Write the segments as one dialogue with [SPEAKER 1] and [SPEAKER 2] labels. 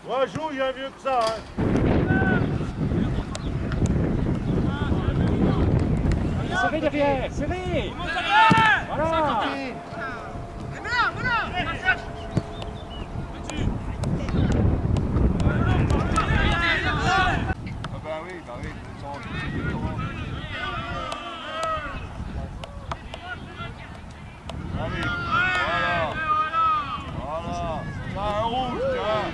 [SPEAKER 1] Ouais, joue, il y a mieux que ça. Hein.
[SPEAKER 2] Serré derrière, serré. Voilà.
[SPEAKER 1] Bah oui, allez, voilà. Voilà. Ça, un rouge, tiens.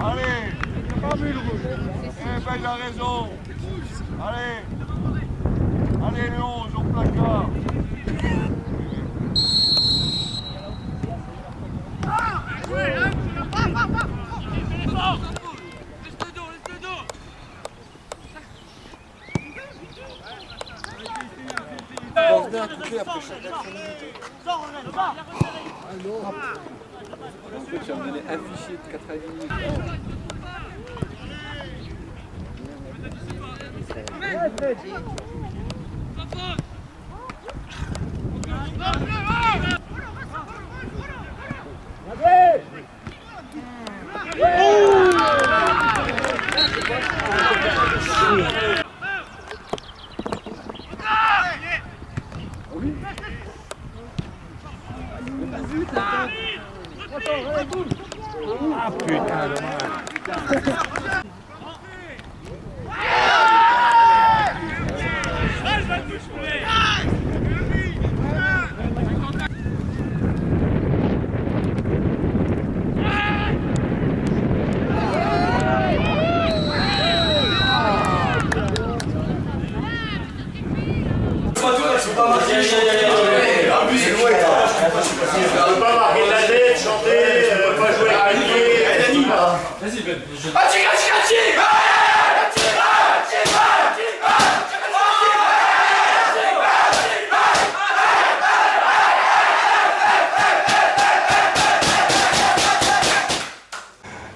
[SPEAKER 1] Allez. J'ai pas vu le rouge. Eh ben, il a raison. Allez. Allez, les 11 au placard.
[SPEAKER 3] On bien couper après chaque action. Tu vas me donner un fichier de 90 minutes.
[SPEAKER 2] Ah putain, dommage.
[SPEAKER 1] Pas marquer de la tête, chanter, pas jouer avec les pieds. Vas-y, Ben.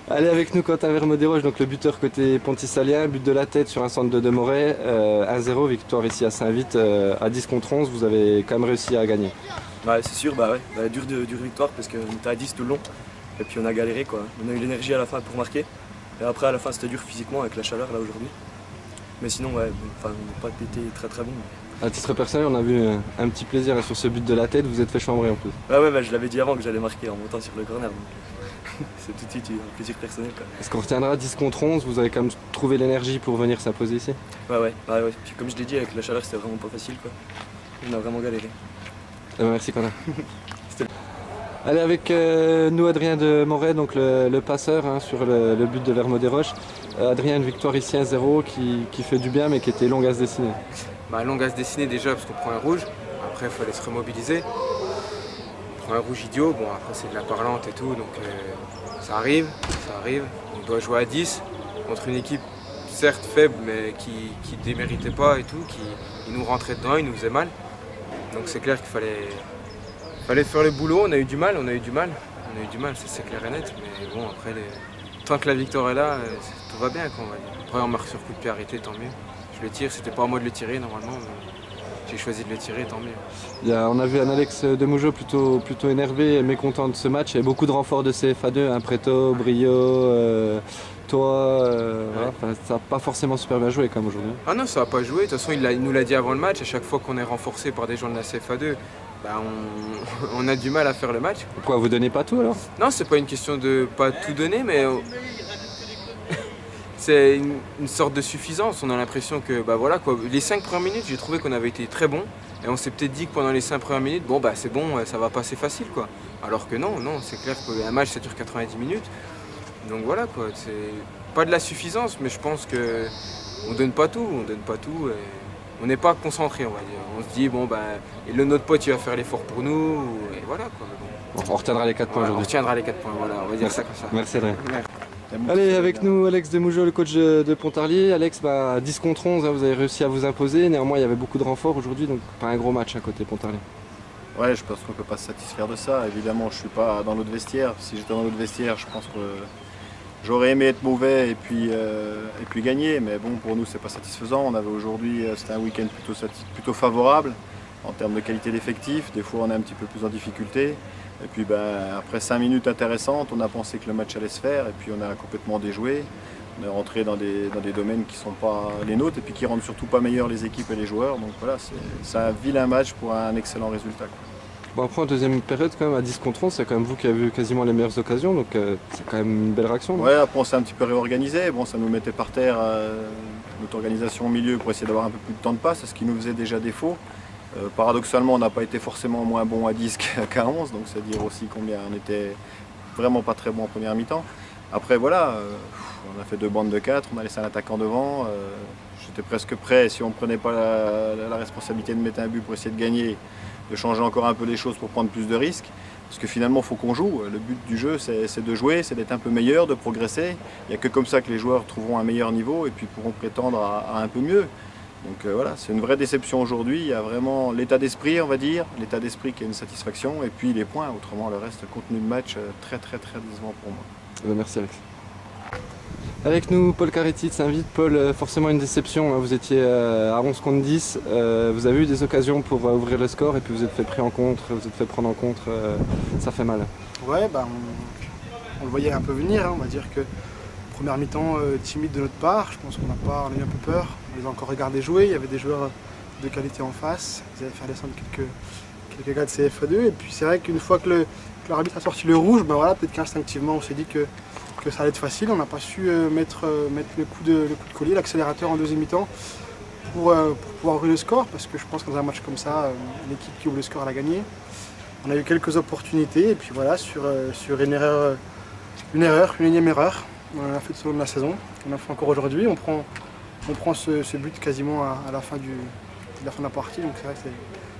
[SPEAKER 3] Allez avec nous Quentin Vermodéroche, donc le buteur côté Pontisalien, but de la tête sur un centre de Demoret, 1-0, victoire ici à Saint-Vite, à 10 contre 11, vous avez quand même réussi à gagner.
[SPEAKER 4] Ouais, c'est sûr, dure victoire parce qu'on était à 10 tout le long et puis on a galéré quoi. On a eu l'énergie à la fin pour marquer et après à la fin c'était dur physiquement avec la chaleur là aujourd'hui. Mais sinon ouais, on n'a pas été très bon.
[SPEAKER 3] À titre personnel, on a vu un petit plaisir sur ce but de la tête, vous êtes fait chambrer en plus.
[SPEAKER 4] Ouais, je l'avais dit avant que j'allais marquer en montant sur le corner. C'est tout de suite un plaisir personnel quoi.
[SPEAKER 3] Est-ce qu'on retiendra 10 contre 11, vous avez quand même trouvé l'énergie pour venir s'imposer ici?
[SPEAKER 4] Ouais. Puis comme je l'ai dit avec la chaleur c'était vraiment pas facile quoi. On a vraiment galéré.
[SPEAKER 3] Merci Quentin. Allez avec nous Adrien de Moret, donc le passeur hein, sur le but de Vermodéroche. Adrien, une victoire ici 1-0 qui fait du bien mais qui était longue à se dessiner.
[SPEAKER 5] Longue à se dessiner déjà parce qu'on prend un rouge, après il fallait se remobiliser. On prend un rouge idiot, bon après c'est de la parlante et tout, donc ça arrive. On doit jouer à 10 contre une équipe certes faible mais qui ne déméritait pas et tout, qui nous rentrait dedans, il nous faisait mal. Donc c'est clair qu'il fallait faire le boulot, on a eu du mal, c'est clair et net. Mais bon, après, tant que la victoire est là, tout va bien, quoi, on va dire. Après, on marque sur coup de pied arrêté, tant mieux. Je le tire, c'était pas à moi de le tirer normalement, mais j'ai choisi de le tirer, tant mieux.
[SPEAKER 3] On a vu un Alex Demougeot plutôt énervé et mécontent de ce match. Il y a beaucoup de renforts de CFA2, hein, Preto, Brio, toi, voilà, ça n'a pas forcément super bien joué comme aujourd'hui.
[SPEAKER 5] Ah non, ça n'a pas joué. De toute façon, il nous l'a dit avant le match. À chaque fois qu'on est renforcé par des gens de la CFA2, on a du mal à faire le match.
[SPEAKER 3] Pourquoi vous donnez pas tout alors?
[SPEAKER 5] Non, c'est pas une question de pas tout donner, mais c'est une sorte de suffisance. On a l'impression que voilà, quoi. Les 5 premières minutes, j'ai trouvé qu'on avait été très bons. Et on s'est peut-être dit que pendant les 5 premières minutes, c'est bon, ça va passer facile, quoi. Alors que non, c'est clair qu'un match ça dure 90 minutes. Donc voilà quoi, c'est pas de la suffisance, mais je pense que on donne pas tout, et on n'est pas concentré, on va dire. On se dit et notre pote il va faire l'effort pour nous, et voilà quoi.
[SPEAKER 3] Bon, on retiendra les 4 points aujourd'hui.
[SPEAKER 5] On retiendra les 4 points, voilà, on va dire ça comme ça.
[SPEAKER 3] Merci Adrien. Allez, avec nous Alex Demougeot, le coach de Pontarlier. Alex, 10 contre 11, hein, vous avez réussi à vous imposer. Néanmoins, il y avait beaucoup de renforts aujourd'hui, donc pas un gros match à côté Pontarlier.
[SPEAKER 6] Ouais, je pense qu'on ne peut pas se satisfaire de ça. Évidemment, je ne suis pas dans l'autre vestiaire. Si j'étais dans l'autre vestiaire, je pense que j'aurais aimé être mauvais et puis gagner. Mais bon, pour nous, c'est pas satisfaisant. On avait aujourd'hui, c'était un week-end plutôt favorable. en termes de qualité d'effectif. Des fois on est un petit peu plus en difficulté. Et puis après 5 minutes intéressantes, on a pensé que le match allait se faire et puis on a complètement déjoué. On est rentré dans des domaines qui ne sont pas les nôtres et puis qui rendent surtout pas meilleurs les équipes et les joueurs. Donc voilà, c'est un vilain match pour un excellent résultat, quoi.
[SPEAKER 3] Bon, après, en deuxième période, quand même, à 10 contre 11, c'est quand même vous qui avez eu quasiment les meilleures occasions, donc c'est quand même une belle réaction. Non?
[SPEAKER 6] Ouais, après on s'est un petit peu réorganisé. Bon, ça nous mettait par terre notre organisation au milieu pour essayer d'avoir un peu plus de temps de passe, ce qui nous faisait déjà défaut. Paradoxalement, on n'a pas été forcément moins bon à 10 qu'à 11, donc c'est dire aussi combien on était vraiment pas très bon en première mi-temps. Après voilà, on a fait 2 bandes de 4, on a laissé un attaquant devant. J'étais presque prêt, si on ne prenait pas la responsabilité de mettre un but pour essayer de gagner, de changer encore un peu les choses pour prendre plus de risques. Parce que finalement, il faut qu'on joue. Le but du jeu, c'est de jouer, c'est d'être un peu meilleur, de progresser. Il n'y a que comme ça que les joueurs trouveront un meilleur niveau et puis pourront prétendre à un peu mieux. Donc voilà, c'est une vraie déception aujourd'hui. Il y a vraiment l'état d'esprit, on va dire, l'état d'esprit qui est une satisfaction, et puis les points. Autrement, le reste, le contenu de match, très décevant pour moi.
[SPEAKER 3] Merci Alex. Avec nous, Paul Caretti de Saint-Vite. Paul, forcément une déception, hein. Vous étiez à 11 contre 10, vous avez eu des occasions pour ouvrir le score et puis vous êtes fait prendre en contre, ça fait mal.
[SPEAKER 7] Ouais, on le voyait un peu venir, hein. On va dire que première mi-temps timide de notre part, je pense qu'on a eu un peu peur, on les a encore regardés jouer, il y avait des joueurs de qualité en face, ils avaient fait descendre quelques gars de CFA2 et puis c'est vrai qu'une fois que l'arbitre a sorti le rouge, voilà, peut-être qu'instinctivement on s'est dit que ça allait être facile, on n'a pas su mettre le coup de collier, l'accélérateur en deuxième mi-temps pour pouvoir ouvrir le score, parce que je pense que dans un match comme ça, l'équipe qui ouvre le score elle a gagné. On a eu quelques opportunités et puis voilà, sur une énième erreur, on a fait tout au long de la saison, on a fait encore aujourd'hui, on prend ce but quasiment à la fin de la partie, donc c'est vrai que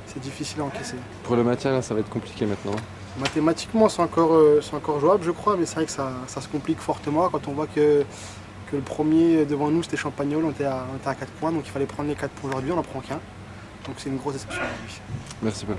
[SPEAKER 7] c'est difficile à encaisser.
[SPEAKER 3] Pour le maintien, là, ça va être compliqué maintenant.
[SPEAKER 7] Mathématiquement, c'est encore jouable, je crois, mais c'est vrai que ça se complique fortement quand on voit que le premier devant nous, c'était Champagnol, on était à 4 points, donc il fallait prendre les 4 points aujourd'hui, on n'en prend qu'un. Donc c'est une grosse déception aujourd'hui.
[SPEAKER 3] Merci Paul.